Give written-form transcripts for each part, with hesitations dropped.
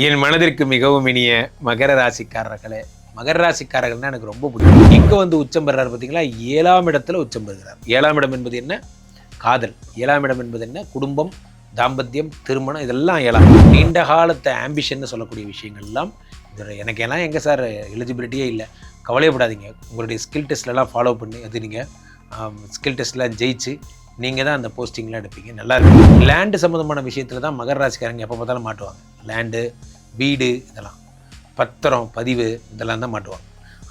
என் மனதிற்கு மிகவும் இனிய மகர ராசிக்காரர்களே, மகர ராசிக்காரர்கள்னா எனக்கு ரொம்ப பிடிக்கும். எங்கே வந்து உச்சம் பெறார் பார்த்தீங்களா? 7ஆம் இடத்துல உச்சம் பெறுகிறார். 7ஆம் இடம் என்பது என்ன? காதல். 7ஆம் இடம் என்பது என்ன? குடும்பம், தாம்பத்தியம், திருமணம், இதெல்லாம் 7ஆம். நீண்ட காலத்தை ஆம்பிஷன் சொல்லக்கூடிய விஷயங்கள்லாம் எனக்கு எல்லாம் எங்கே சார் எலிஜிபிலிட்டியே இல்லை. கவலையப்படாதீங்க. உங்களுடைய ஸ்கில் டெஸ்ட்லலாம் ஃபாலோ பண்ணி அது நீங்கள் ஸ்கில் டெஸ்ட்லாம் ஜெயிச்சு நீங்கள் தான் அந்த போஸ்டிங்லாம் எடுப்பீங்க. நல்லா இருக்கும். லேண்டு சம்மந்தமான விஷயத்தில் தான் மகர ராசிக்காரங்க எப்போ பார்த்தாலும் மாட்டுவாங்க. லேண்டு, வீடு, இதெல்லாம் பத்திரம், பதிவு, இதெல்லாம் தான் மாட்டுவாங்க.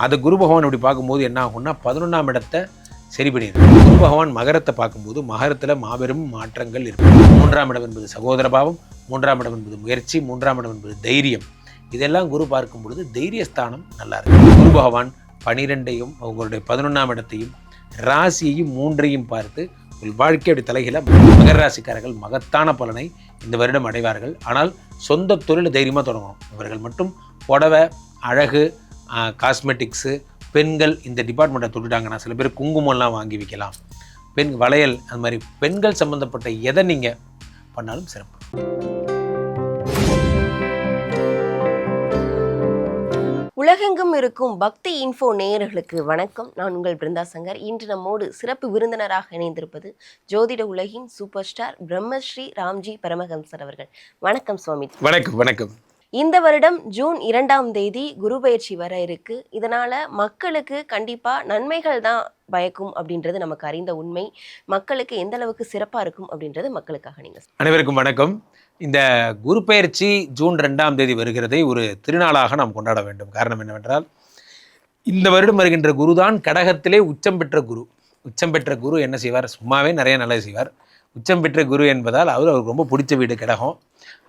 அது குரு பகவான் இப்படி பார்க்கும்போது என்ன ஆகும்னா 11ஆம் இடத்தை சரி பண்ணிடுது. குரு பகவான் மகரத்தை பார்க்கும்போது மகரத்தில் மாபெரும் மாற்றங்கள் இருக்கும். 3ஆம் இடம் என்பது சகோதர பாவம், 3ஆம் இடம் என்பது முயற்சி, 3ஆம் இடம் என்பது தைரியம். இதெல்லாம் குரு பார்க்கும் பொழுது தைரியஸ்தானம் நல்லா இருக்கும். குரு பகவான் 12ஐயும் அவங்களுடைய 11ஆம் இடத்தையும் ராசியையும் 3ஐயும் பார்த்து வாழ்க்கை அப்படி தலைகீழ மகர ராசிக்காரர்கள் மகத்தான பலனை இந்த வருடம் அடைவார்கள். ஆனால் சொந்த தொழில் தைரியமாக தொடங்கணும். இவர்கள் மட்டும் புடவை, அழகு, காஸ்மெட்டிக்ஸு, பெண்கள் இந்த டிபார்ட்மெண்ட்டை தொட்டுட்டாங்கன்னா சில பேர் குங்குமம்லாம் வாங்கி வைக்கலாம். பெண் வளையல், அது மாதிரி பெண்கள் சம்மந்தப்பட்ட எதை நீங்கள் பண்ணாலும் சிறப்பு. உலகெங்கும் இருக்கும் பக்தி இன்ஃபோ நேயர்களுக்கு வணக்கம். நான் உங்கள் பிருந்தா சங்கர். இன்று நம்மோடு சிறப்பு விருந்தினராக இணைந்திருப்பது ஜோதிட உலகின் சூப்பர் ஸ்டார் பிரம்மஸ்ரீ ராம்ஜி பரமஹம்சர் அவர்கள். வணக்கம் சுவாமி. வணக்கம். வணக்கம். இந்த வருடம் ஜூன் 2ஆம் தேதி குரு பயிற்சி வர இருக்கு. இதனால மக்களுக்கு கண்டிப்பா நன்மைகள் தான் பயக்கும் அப்படின்றது நமக்கு அறிந்த உண்மை. மக்களுக்கு எந்த அளவுக்கு சிறப்பா இருக்கும் அப்படின்றது மக்களுக்காக நீங்க. அனைவருக்கும் வணக்கம். இந்த குரு பயிற்சி ஜூன் 2ஆம் தேதி வருகிறதை ஒரு திருநாளாக நாம் கொண்டாட வேண்டும். காரணம் என்னவென்றால் இந்த வருடம் வருகின்ற குரு தான் கடகத்திலே உச்சம் பெற்ற குரு. உச்சம் பெற்ற குரு என்ன செய்வார்? சும்மாவே நிறைய நல்லது செய்வார். உச்சம் பெற்ற குரு என்பதால் அவருக்கு ரொம்ப பிடிச்ச வீடு கடகம்.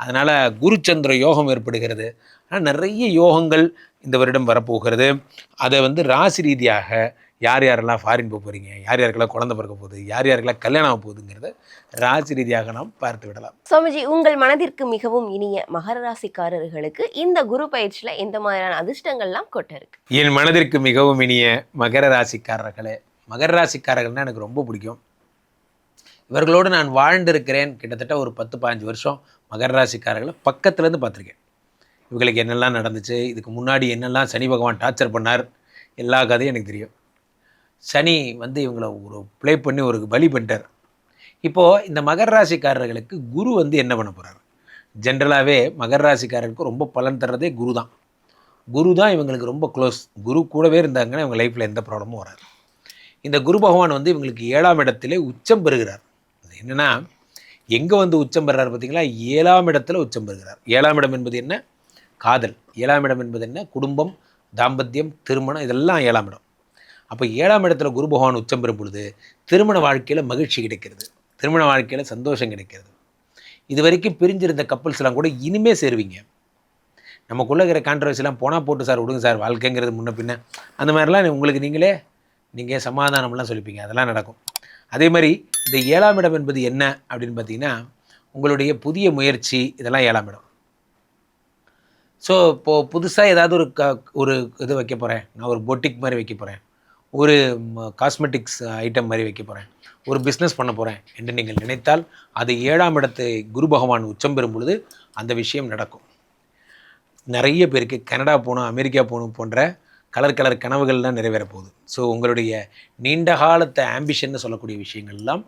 அதனால் குருச்சந்திர யோகம் ஏற்படுகிறது. ஆனால் நிறைய யோகங்கள் இந்த வருடம் வரப்போகிறது. அதை ராசி ரீதியாக யார் யாரெல்லாம் ஃபாரின் போக போகிறீங்க, யார் யாருக்கெல்லாம் குழந்தை பிறக்க போகுது, யார் யாருக்கெல்லாம் கல்யாணம் ஆக போகுதுங்கிறத ராசி ரீதியாக நாம் பார்த்து விடலாம். சுவாமிஜி, உங்கள் மனதிற்கு மிகவும் இனிய மகர ராசிக்காரர்களுக்கு இந்த குரு பயிற்சியில் எந்த மாதிரியான அதிர்ஷ்டங்கள்லாம் கொட்ட இருக்கு? என் மனதிற்கு மிகவும் இனிய மகர ராசிக்காரர்களே, மகர ராசிக்காரர்கள்னால் எனக்கு ரொம்ப பிடிக்கும். இவர்களோடு நான் வாழ்ந்திருக்கிறேன். கிட்டத்தட்ட ஒரு 10-15 வருஷம் மகர ராசிக்காரர்களை பக்கத்துலேருந்து பார்த்துருக்கேன். இவங்களுக்கு என்னெல்லாம் நடந்துச்சு, இதுக்கு முன்னாடி என்னெல்லாம் சனி பகவான் டார்ச்சர் பண்ணார், எல்லா கதையும் எனக்கு தெரியும். சனி இவங்களை ஒரு ப்ளே பண்ணி ஒரு பலி பண்ணிட்டார். இப்போது இந்த மகர ராசிக்காரர்களுக்கு குரு என்ன பண்ண போகிறார்? ஜென்ரலாகவே மகர ராசிக்காரர்களுக்கு ரொம்ப பலன் தர்றதே குரு தான். குரு தான் இவங்களுக்கு ரொம்ப க்ளோஸ். குரு கூடவே இருந்தாங்கன்னா இவங்க லைஃப்பில் எந்த ப்ராப்ளமும் வராது. இந்த குரு பகவான் இவங்களுக்கு 7ஆம் இடத்திலே உச்சம் பெறுகிறார். என்னென்னா எங்கே உச்சம் பெறார் பார்த்தீங்களா? 7ஆம் இடத்துல உச்சம் பெறுகிறார். 7ஆம் இடம் என்பது என்ன? காதல். 7ஆம் இடம் என்பது என்ன? குடும்பம், தாம்பத்தியம், திருமணம், இதெல்லாம் 7ஆம் இடம். அப்போ 7ஆம் இடத்துல குரு பகவான் உச்சம் பெறும் பொழுது திருமண வாழ்க்கையில் மகிழ்ச்சி கிடைக்கிறது, திருமண வாழ்க்கையில் சந்தோஷம் கிடைக்கிறது. இது வரைக்கும் பிரிஞ்சிருந்த கப்பல்ஸ்லாம் கூட இனிமே சேருவீங்க. நமக்குள்ளே இருக்கிற கான்ட்ரவர்சிலாம் போனால் போட்டு சார் விடுங்க சார், வாழ்க்கைங்கிறது முன்ன பின்ன அந்த மாதிரிலாம் உங்களுக்கு நீங்கள் சமாதானம்லாம் சொல்லிப்பீங்க. அதெல்லாம் நடக்கும். அதே மாதிரி இந்த 7ஆம் இடம் என்பது என்ன அப்படின்னு பார்த்தீங்கன்னா உங்களுடைய புதிய முயற்சி, இதெல்லாம் 7ஆம் இடம். ஸோ இப்போது புதுசாக ஏதாவது ஒரு இது வைக்க போகிறேன், நான் ஒரு பொட்டிக் மாதிரி வைக்க போகிறேன், ஒரு காஸ்மெட்டிக்ஸ் ஐட்டம் மாதிரி வைக்க போகிறேன், ஒரு பிஸ்னஸ் பண்ண போகிறேன் என்று நீங்கள் நினைத்தால் அது 7ஆம் இடத்தை குரு பகவான் உச்சம் பெறும் பொழுது அந்த விஷயம் நடக்கும். நிறைய பேருக்கு கனடா போகணும், அமெரிக்கா போகணும் போன்ற கலர் கனவுகள்லாம் நிறைவேற போகுது. ஸோ உங்களுடைய நீண்ட காலத்தை ஆம்பிஷன் சொல்லக்கூடிய விஷயங்கள்லாம்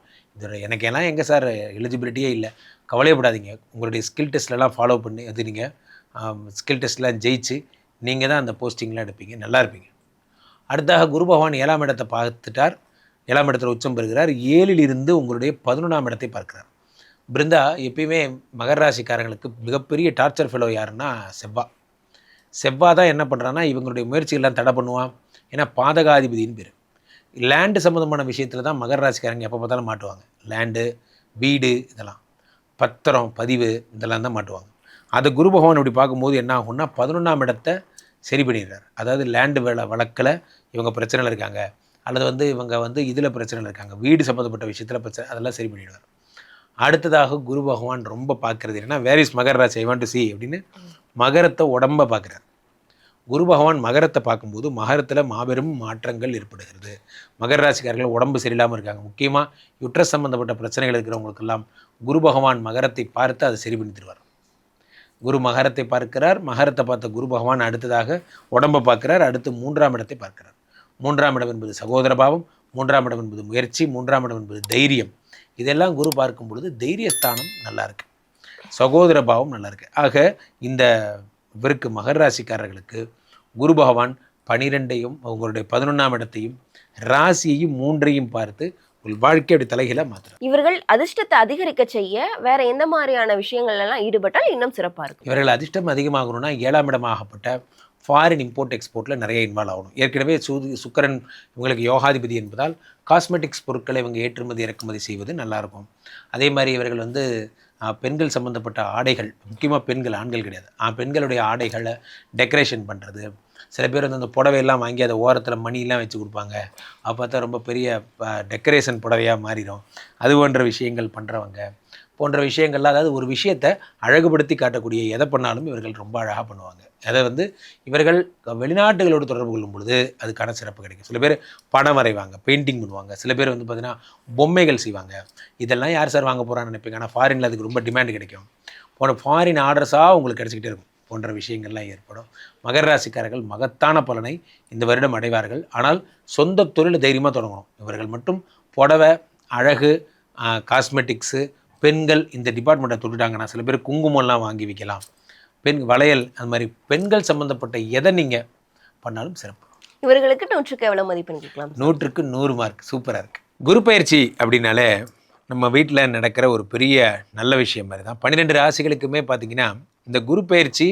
எனக்கு எல்லாம் எங்கே சார் எலிஜிபிலிட்டியே இல்லை. கவலையப்படாதீங்க. உங்களுடைய ஸ்கில் டெஸ்ட்லலாம் ஃபாலோ பண்ணி அது நீங்கள் ஸ்கில் டெஸ்ட்லாம் ஜெயிச்சு நீங்கள் தான் அந்த போஸ்டிங்லாம் எடுப்பீங்க. நல்லா இருப்பீங்க. அடுத்தாக குரு பகவான் 7ஆம் இடத்தை பார்த்துட்டார். 7ஆம் இடத்துல உச்சம் பெறுகிறார். 7இல் இருந்து உங்களுடைய 11ஆம் இடத்தை பார்க்கிறார். பிருந்தா, எப்பயுமே மகர ராசிக்காரங்களுக்கு மிகப்பெரிய டார்ச்சர் ஃபெலோ யாருன்னா செவ்வாய் தான் என்ன பண்ணுறான்னா இவங்களுடைய முயற்சிகள்லாம் தடை பண்ணுவான். ஏன்னா பாதகாதிபதியின் பேர். லேண்டு சம்மந்தமான விஷயத்தில் தான் மகர ராசிக்காரங்க எப்போ பார்த்தாலும் மாட்டுவாங்க. லேண்டு, வீடு, இதெல்லாம் பத்திரம், பதிவு, இதெல்லாம் தான் மாட்டுவாங்க. அது குரு பகவான் இப்படி பார்க்கும்போது என்ன ஆகும்னா 11ஆம் இடத்தை சரி பண்ணிடுறார். அதாவது லேண்டு வழக்கில் இவங்க பிரச்சனையில் இருக்காங்க, அல்லது இவங்க இதில் பிரச்சனையில் இருக்காங்க, வீடு சம்மந்தப்பட்ட விஷயத்தில் பிரச்சனை, அதெல்லாம் சரி பண்ணிடுவார். அடுத்ததாக குரு பகவான் ரொம்ப பார்க்குறது என்னென்னா வேர் இஸ் மகர ராசி, ஐ வாண்ட் டு சி அப்படின்னு மகரத்தை உடம்ப பார்க்குறார். குரு பகவான் மகரத்தை பார்க்கும்போது மகரத்தில் மாபெரும் மாற்றங்கள் ஏற்படுகிறது. மகர ராசிக்காரர்கள் உடம்பு சரியில்லாமல் இருக்காங்க. முக்கியமாக யுட்ரஸ் சம்மந்தப்பட்ட பிரச்சனைகள் இருக்கிறவங்களுக்கெல்லாம் குரு பகவான் மகரத்தை பார்த்து அதை சரி பண்ணி தருவார். குரு மகரத்தை பார்க்கிறார், மகரத்தை பார்த்த குரு பகவான் அடுத்ததாக உடம்பை பார்க்கிறார், அடுத்து 3ஆம் இடத்தை பார்க்கிறார். 3ஆம் இடம் என்பது சகோதர பாவம், 3ஆம் இடம் என்பது முயற்சி, 3ஆம் இடம் என்பது தைரியம். இதெல்லாம் குரு பார்க்கும் பொழுது தைரியஸ்தானம் நல்லா இருக்கு, சகோதர பாவம் நல்லா இருக்கு. ஆக இந்த இவருக்கு மகர ராசிக்காரர்களுக்கு குரு பகவான் 12ஐயும் அவங்களுடைய 11ஆம் இடத்தையும் ராசியையும் 3ஐயும் பார்த்து உங்கள் வாழ்க்கை அப்படி தலைகீழ மாற்றுறார். இவர்கள் அதிர்ஷ்டத்தை அதிகரிக்க செய்ய வேற எந்த மாதிரியான விஷயங்கள் எல்லாம் ஈடுபட்டால் இன்னும் சிறப்பா இருக்கும்? இவர்கள் அதிர்ஷ்டம் அதிகமாகணும்னா 7ஆம் இடமாகப்பட்ட ஃபாரின் இம்போர்ட் எக்ஸ்போர்ட்டில் நிறைய இன்வால்வ் ஆகணும். ஏற்கனவே சுக்கிரன் இவங்களுக்கு யோகாதிபதி என்பதால் காஸ்மெட்டிக்ஸ் பொருட்களை இவங்க ஏற்றுமதி இறக்குமதி செய்வது நல்லாயிருக்கும். அதே மாதிரி இவர்கள் வந்து பெண்கள் சம்மந்தப்பட்ட ஆடைகள், முக்கியமாக பெண்கள், ஆண்கள் கிடையாது, பெண்களுடைய ஆடைகளை டெக்கரேஷன் பண்ணுறது. சில பேர் வந்து அந்த புடவையெல்லாம் வாங்கி அதை ஓரத்தில் மணிலாம் வச்சு கொடுப்பாங்க, அப்போ பார்த்தா ரொம்ப பெரிய டெக்கரேஷன் புடவையாக மாறிடும். அது போன்ற விஷயங்கள் பண்ணுறவங்க போன்ற விஷயங்கள்லாம், அதாவது ஒரு விஷயத்தை அழகுபடுத்தி காட்டக்கூடிய எதை பண்ணாலும் இவர்கள் ரொம்ப அழகாக பண்ணுவாங்க. அதை வந்து இவர்கள் வெளிநாட்டுகளோடு தொடர்பு கொள்ளும் பொழுது அதுக்கான சிறப்பு கிடைக்கும். சில பேர் படம் வரைவாங்க, பெயிண்டிங் பண்ணுவாங்க, சில பேர் வந்து பார்த்திங்கன்னா பொம்மைகள் செய்வாங்க. இதெல்லாம் யார் சார் வாங்க போகிறான்னு நினைப்பீங்க, ஆனால் ஃபாரினில் அதுக்கு ரொம்ப டிமாண்ட் கிடைக்கும். போன ஃபாரின் ஆர்டர்ஸாக உங்களுக்கு கிடச்சிக்கிட்டே இருக்கும் போன்ற விஷயங்கள்லாம் ஏற்படும். மகர ராசிக்காரர்கள் மகத்தான பலனை இந்த வருடம் அடைவார்கள். ஆனால் சொந்த தொழில் தைரியமாக தொடங்கணும். இவர்கள் மட்டும் புடவை, அழகு, காஸ்மெட்டிக்ஸு, பெண்கள் இந்த டிபார்ட்மெண்ட்டை தொட்டுட்டாங்கன்னா சில பேர் குங்குமம்லாம் வாங்கி வைக்கலாம், பெண் வளையல், அந்த மாதிரி பெண்கள் சம்மந்தப்பட்ட எதை நீங்கள் பண்ணாலும் சிறப்பு. இவர்களுக்கு 100க்கு எவ்வளவு மதிப்பெண் கேட்கலாம்? 100க்கு 100 மார்க். சூப்பராக இருக்குது. குரு பயிற்சி அப்படின்னாலே நம்ம வீட்டில் நடக்கிற ஒரு பெரிய நல்ல விஷயம் மாதிரி தான். 12 ராசிகளுக்குமே பார்த்திங்கன்னா இந்த குரு பயிற்சி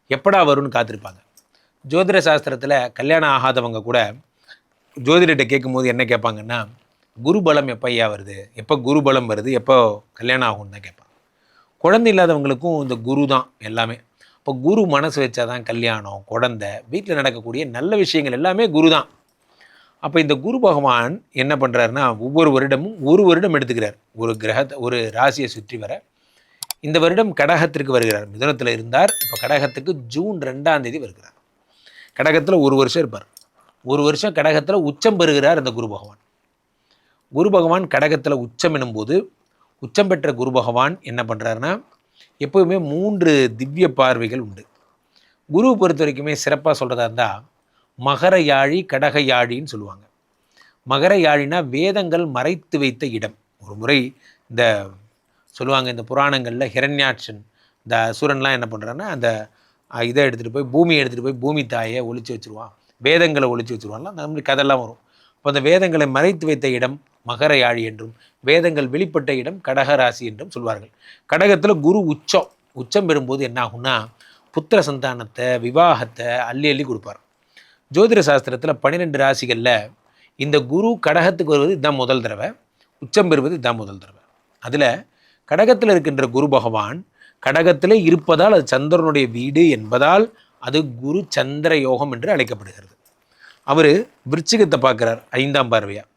எப்படா வரும்னு காத்திருப்பாங்க. ஜோதிட சாஸ்திரத்தில் கல்யாணம் ஆகாதவங்க கூட ஜோதிடத்தை கேட்கும்போது என்ன கேட்பாங்கன்னா, குரு பலம் எப்போ ஐயா வருது, எப்போ குரு பலம் வருது, எப்போ கல்யாணம் ஆகும்னு தான் கேட்பாங்க. குழந்தை இல்லாதவங்களுக்கும் இந்த குரு தான் எல்லாமே. இப்போ குரு மனசு வச்சா தான் கல்யாணம், குழந்தை, வீட்டில் நடக்கக்கூடிய நல்ல விஷயங்கள் எல்லாமே குரு தான். அப்போ இந்த குரு பகவான் என்ன பண்ணுறாருன்னா, ஒவ்வொரு வருடமும் ஒரு வருடம் எடுத்துக்கிறார். ஒரு கிரகத்தை, ஒரு ராசியை சுற்றி வர. இந்த வருடம் கடகத்திற்கு வருகிறார். மிதுனத்தில் இருந்தார், இப்போ கடகத்துக்கு ஜூன் 2ஆம் தேதி வருகிறார். கடகத்தில் ஒரு வருஷம் இருப்பார். ஒரு வருஷம் கடகத்தில் உச்சம் பெறுகிறார் இந்த குரு பகவான். குரு பகவான் கடகத்தில் உச்சம் எனும்போது, உச்சம் பெற்ற குரு பகவான் என்ன பண்ணுறாருன்னா, எப்போவுமே 3 திவ்ய பார்வைகள் உண்டு. குரு பொறுத்த வரைக்குமே சிறப்பாக சொல்கிறதா இருந்தால் மகர யாழி, கடக யாழின்னு சொல்லுவாங்க. மகர யாழினா வேதங்கள் மறைத்து வைத்த இடம். ஒரு முறை இந்த சொல்லுவாங்க, இந்த புராணங்களில் ஹிரண்யாட்சன், இந்த அசுரன்லாம் என்ன பண்ணுறான்னா, அந்த இதை எடுத்துகிட்டு போய், பூமியை எடுத்துகிட்டு போய் பூமி தாயை ஒழிச்சு வச்சுருவான், வேதங்களை ஒழிச்சு வச்சுருவான்லாம், அந்த மாதிரி கதையெல்லாம் வரும். அப்போ அந்த வேதங்களை மறைத்து வைத்த இடம் மகர யாழி என்றும், வேதங்கள் வெளிப்பட்ட இடம் கடகராசி என்றும் சொல்வார்கள். கடகத்தில் குரு உச்சம் பெறும்போது என்ன ஆகும்னா, புத்திர சந்தானத்தை, விவாகத்தை அள்ளி அள்ளி கொடுப்பார். ஜோதிட சாஸ்திரத்தில் 12 ராசிகளில் இந்த குரு கடகத்துக்கு வருவது இதுதான் முதல் தடவை, உச்சம் பெறுவது இதுதான் முதல் தடவை. அதில் கடகத்தில் இருக்கின்ற குரு பகவான் கடகத்திலே இருப்பதால் அது சந்திரனுடைய வீடு என்பதால் அது குரு சந்திர யோகம் என்று அழைக்கப்படுகிறது. அவர் விருச்சிகத்தை பார்க்குறார் 5ஆம் பார்வையாக.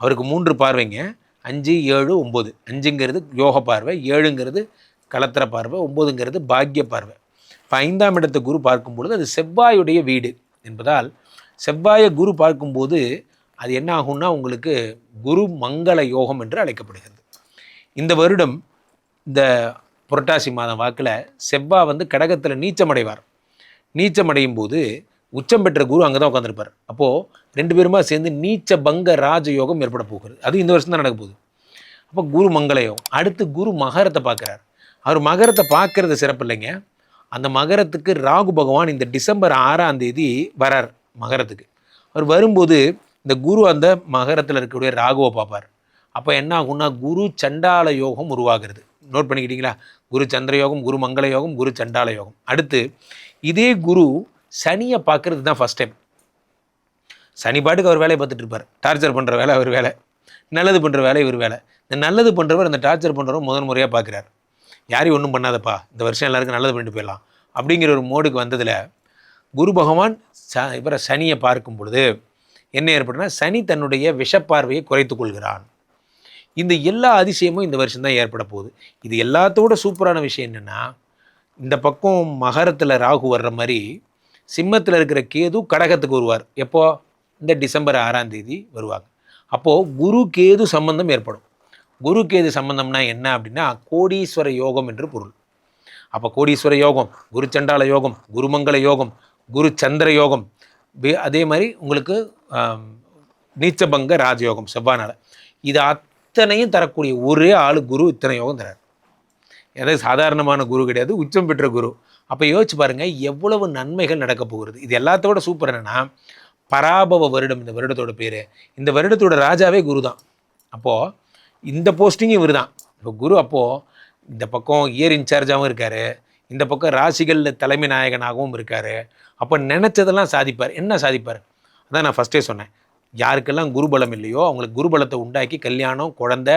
அவருக்கு 3 பார்வைங்க, 5, 7, 9. 5ங்கிறது யோக பார்வை, 7ங்கிறது கலத்திர பார்வை, 9ங்கிறது பாக்கிய பார்வை. இப்போ 5ஆம் இடத்தை குரு பார்க்கும்பொழுது அது செவ்வாயுடைய வீடு என்பதால் செவ்வாயை குரு பார்க்கும்போது அது என்ன ஆகும்னா உங்களுக்கு குரு மங்கள யோகம் என்று அழைக்கப்படுகிறது. இந்த வருடம் இந்த புரட்டாசி மாதம் வாக்கில் செவ்வாய் வந்து கடகத்தில் நீச்சமடைவார். நீச்சமடையும் போது உச்சம் பெற்ற குரு அங்கே தான் உட்காந்துருப்பார். அப்போது 2 பேருமா சேர்ந்து நீச்ச பங்க ராஜயோகம் ஏற்பட போகிறது. அது இந்த வருஷம் தான் நடக்க போகுது. அப்போ குரு மங்கள யோகம். அடுத்து குரு மகரத்தை பார்க்குறார். அவர் மகரத்தை பார்க்கறது சிறப்பு இல்லைங்க, அந்த மகரத்துக்கு ராகு பகவான் இந்த டிசம்பர் 6ஆம் தேதி வரார் மகரத்துக்கு. அவர் வரும்போது இந்த குரு அந்த மகரத்தில் இருக்கக்கூடிய ராகுவை பார்ப்பார். அப்போ என்ன ஆகும்னா குரு சண்டால யோகம் உருவாகிறது. நோட் பண்ணிக்கிட்டீங்களா? குரு சந்திர யோகம், குரு மங்கள யோகம், குரு சண்டால யோகம். அடுத்து இதே குரு சனியை பார்க்கறது தான் ஃபஸ்ட் டைம். சனி பாட்டுக்கு அவர் வேலையை பார்த்துட்டு இருப்பார். டார்ச்சர் பண்ணுற வேலை அவர் வேலை, நல்லது பண்ணுற வேலை இவர் வேலை. இந்த நல்லது பண்ணுறவர் இந்த டார்ச்சர் பண்ணுறவர் முதல் முறையாக பார்க்குறார். யாரையும் ஒன்றும் பண்ணாதப்பா, இந்த வருஷம் எல்லாருக்கும் நல்லது பண்ணிட்டு போயிடலாம் அப்படிங்கிற ஒரு மோடுக்கு வந்ததில் குரு பகவான் இவரை சனியை பார்க்கும் பொழுது என்ன ஏற்படுனா, சனி தன்னுடைய விஷப்பார்வையை குறைத்து கொள்கிறான். இந்த எல்லா அதிசயமும் இந்த வருஷம் தான் ஏற்பட போகுது. இது எல்லாத்தோட சூப்பரான விஷயம் என்னென்னா, இந்த பக்கம் மகரத்தில் ராகு வர்ற மாதிரி சிம்மத்தில் இருக்கிற கேது கடகத்துக்கு வருவார். எப்போ? இந்த டிசம்பர் 6ஆம் தேதி வருவாங்க. அப்போது குரு கேது சம்பந்தம் ஏற்படும். குரு கேது சம்பந்தம்னா என்ன அப்படின்னா கோடீஸ்வர யோகம் என்று பொருள். அப்போ கோடீஸ்வர யோகம், குரு சண்டால யோகம், குருமங்கள யோகம், குரு சந்திர யோகம், அதே மாதிரி உங்களுக்கு நீச்சபங்க ராஜயோகம் செவ்வானால, இது அத்தனையும் தரக்கூடிய ஒரே ஆள் குரு. இத்தனை யோகம் தரார். ஏதாவது சாதாரணமான குரு கிடையாது, உச்சம் பெற்ற குரு. அப்போ யோசிச்சு பாருங்கள் எவ்வளவு நன்மைகள் நடக்க போகிறது. இது எல்லாத்தோட சூப்பர் என்னென்னா, பராபவ வருடம் இந்த வருடத்தோட பேர். இந்த வருடத்தோட ராஜாவே குரு தான். அப்போது இந்த போஸ்டிங்கும் இவர் தான். இப்போ குரு அப்போது இந்த பக்கம் இயர் இன்சார்ஜாகவும் இருக்கார், இந்த பக்கம் ராசிகளில் தலைமை நாயகனாகவும் இருக்கார். அப்போ நினச்சதெல்லாம் சாதிப்பார். என்ன சாதிப்பார்? அதான் நான் ஃபஸ்ட்டே சொன்னேன், யாருக்கெல்லாம் குருபலம் இல்லையோ அவங்களுக்கு குருபலத்தை உண்டாக்கி கல்யாணம், குழந்தை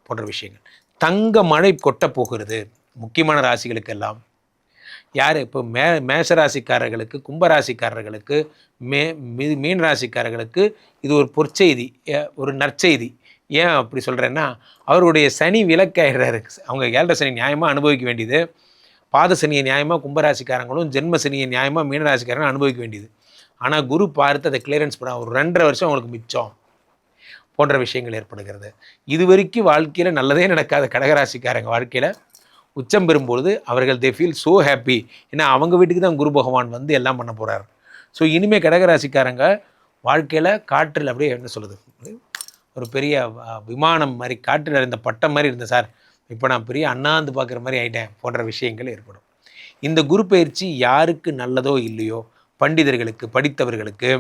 போன்ற விஷயங்கள். தங்க மழை கொட்ட போகிறது முக்கியமான ராசிகளுக்கெல்லாம். யார் இப்போ மேஷராசிக்காரர்களுக்கு, கும்பராசிக்காரர்களுக்கு, மீன் ராசிக்காரர்களுக்கு இது ஒரு பொற்செய்தி, ஒரு நற்செய்தி. ஏன் அப்படி சொல்கிறேன்னா, அவருடைய சனி விலக்காயிடுறாரு. அவங்க 7.5 சனி நியாயமாக அனுபவிக்க வேண்டியது, பாத சனியை நியாயமாக கும்பராசிக்காரங்களும், ஜென்ம சனியை நியாயமாக மீனராசிக்காரங்களும் அனுபவிக்க வேண்டியது. ஆனால் குரு பார்த்து அதை கிளியரன்ஸ் பண்ண ஒரு 2.5 வருஷம் அவங்களுக்கு மிச்சம் போன்ற விஷயங்கள் ஏற்படுகிறது. இது வரைக்கும் வாழ்க்கையில் நல்லதே நடக்காத கடகராசிக்காரங்க வாழ்க்கையில் உச்சம் பெறும்பொழுது அவர்கள் தே ஃபீல் ஸோ ஹாப்பி. ஏன்னா அவங்க வீட்டுக்கு தான் குரு பகவான் வந்து எல்லாம் பண்ண போகிறார். ஸோ இனிமேல் கடகராசிக்காரங்க வாழ்க்கையில் காற்றில் அப்படியே என்ன சொல்லுது, ஒரு பெரிய விமானம் மாதிரி காற்றில் இருந்த பட்டம் மாதிரி இருந்தேன் சார், இப்போ நான் பெரிய அண்ணாந்து பார்க்குற மாதிரி ஆகிட்டேன் போன்ற விஷயங்கள் ஏற்படும். இந்த குரு பயிற்சி யாருக்கு நல்லதோ இல்லையோ, பண்டிதர்களுக்கு, படித்தவர்களுக்கு,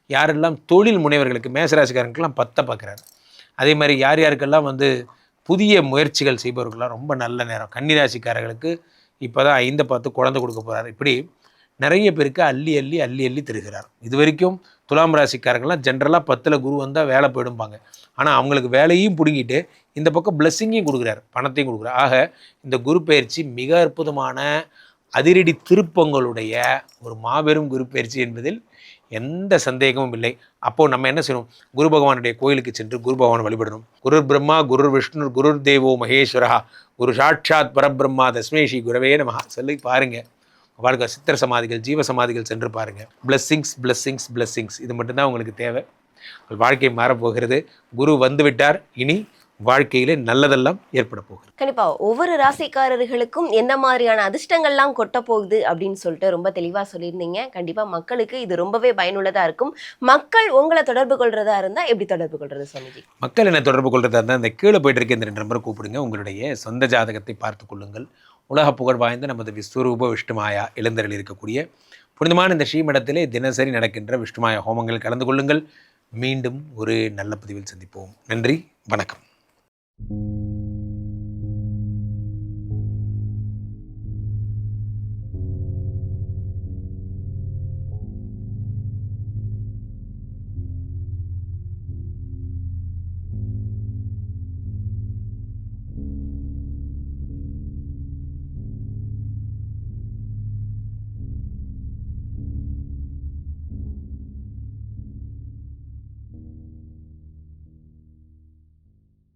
யாரெல்லாம் தொழில் முனைவர்களுக்கு, மேசராசிக்காரங்களுக்கெல்லாம் 10 பார்க்குறாரு. அதே மாதிரி யார் யாருக்கெல்லாம் வந்து புதிய முயற்சிகள் செய்பவர்கள்லாம் ரொம்ப நல்ல நேரம். கன்னிராசிக்காரர்களுக்கு இப்போ தான் 5 பார்த்து குழந்தை கொடுக்க போகிறார். இப்படி நிறைய பேருக்கு அள்ளி அள்ளி அள்ளி அள்ளி தருகிறார். இது வரைக்கும் துலாம் ராசிக்காரங்கள்லாம் ஜென்ரலாக 10ல் குரு வந்தால் வேலை போயிடும்பாங்க. ஆனால் அவங்களுக்கு வேலையும் பிடுங்கிட்டு இந்த பக்கம் பிளஸ்ஸிங்கையும் கொடுக்குறாரு, பணத்தையும் கொடுக்குறாரு. ஆக இந்த குரு பயிற்சி மிக அற்புதமான அதிரடி திருப்பங்களுடைய ஒரு மாபெரும் குரு பயிற்சி என்பதில் எந்த சந்தேகமும் இல்லை. அப்போது நம்ம என்ன செய்யணும்? குரு பகவானுடைய கோயிலுக்கு சென்று குரு பகவானை வழிபடணும். குரு பிரம்மா, குரு விஷ்ணு, குரு தேவோ மகேஸ்வரா, குரு சாட்சாத் பரபிரம்மா தஸ்மை ஸ்ரீ குரவே நமஹ சொல்லி பாருங்கள். வாழ்க்கை சித்திர சமாதிகள், ஜீவ சமாதிகள் சென்று பாருங்கள். பிளஸ்ஸிங்ஸ் பிளஸ்ஸிங்ஸ் பிளஸ்ஸிங்ஸ், இது மட்டும்தான் உங்களுக்கு தேவை. வாழ்க்கை மாறப்போகிறது. குரு வந்து விட்டார். இனி வாழ்க்கையிலே நல்லதெல்லாம் ஏற்பட போகுது. கண்டிப்பா ஒவ்வொரு ராசிக்காரர்களுக்கும் என்ன மாதிரியான அதிர்ஷ்டங்கள்லாம் கொட்ட போகுது அப்படின்னு சொல்லிட்டு ரொம்ப தெளிவா சொல்லியிருந்தீங்க. கண்டிப்பா மக்களுக்கு இது ரொம்பவே பயனுள்ளதா இருக்கும். மக்கள் உங்களை தொடர்பு கொள்றதா இருந்தா எப்படி தொடர்பு கொள்றது சுவாமிஜி? மக்கள் என்ன தொடர்பு கொள்றதா இருந்தால் இந்த கீழே போயிட்டு இருக்க இந்த 2 நம்பரை கூப்பிடுங்க. உங்களுடைய சொந்த ஜாதகத்தை பார்த்து கொள்ளுங்கள். உலக புகழ் வாய்ந்த நமது விஸ்வரூப விஷ்ணுமாயா எழுந்தருள் இருக்கக்கூடிய புனிதமான இந்த ஸ்ரீமடத்திலே தினசரி நடக்கின்ற விஷ்ணுமாயா ஹோமங்கள் கலந்து கொள்ளுங்கள். மீண்டும் ஒரு நல்ல பதிவில் சந்திப்போம். நன்றி, வணக்கம்.